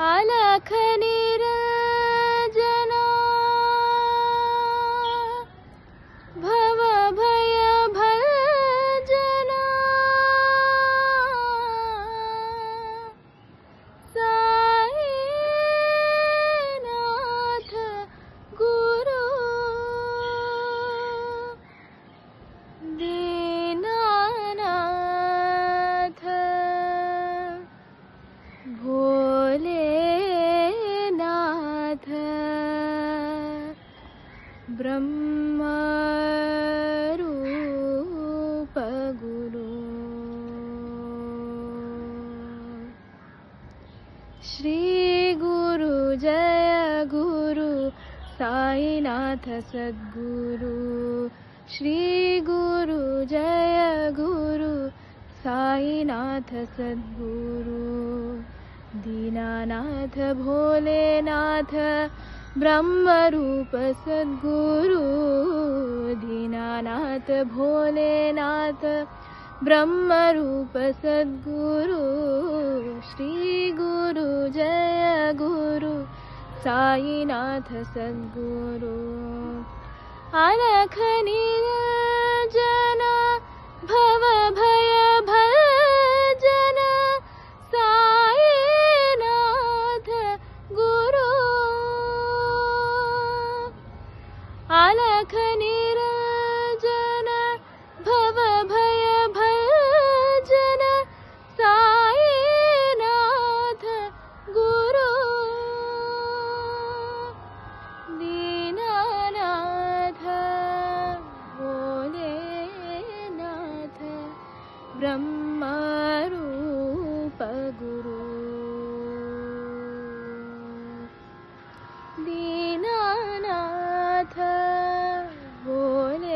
अलख निरंजना भव भय भंजना साईनाथ गुरु दीनानाथ भोलेनाथ ब्रह्मरूप गुरु श्री गुरु जय गुरु साईनाथ सद्गुरु श्री गुरु जय गुरु साईनाथ सद्गुरु दीनानाथ भोलेनाथ ब्रह्मरूप सद्गुरु दीनानाथ भोलेनाथ ब्रह्मरूप सद्गुरु श्री गुरु जय गुरु साईनाथ सद्गुरु अलख निरंजना भव भय भंजना साईनाथ गुरु अलख निरंजना भव भय भंजना साईनाथ गुरु दीनानाथ भोलेनाथ ब्रह्मरूप गुरु दीनानाथ भोलेनाथ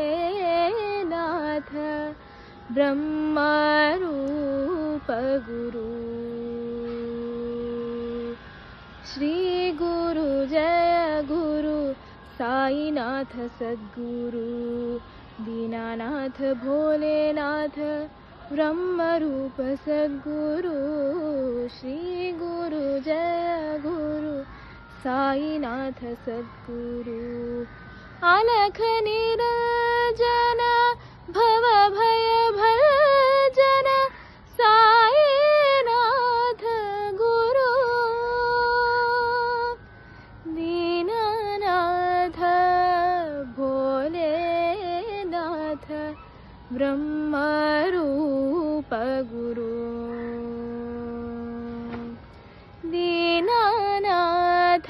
ब्रह्मरूप गुरु श्री गुरु जय गुरु साईनाथ सद्गुरु दीनानाथ भोलेनाथ ब्रह्मरूप सद्गुरु श्री गुरु जय गुरु साईनाथ सद्गुरु अलख निरंजना भव भय भंजना साईनाथ गुरु दीनानाथ भोलेनाथ ब्रह्मरूप गुरु दीनानाथ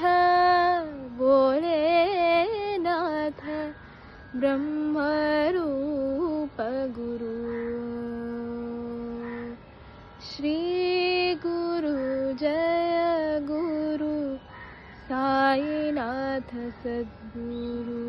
भोलेनाथ ब्रह्मरूप गुरु श्री गुरु जय गुरु साईनाथ सद्गुरु।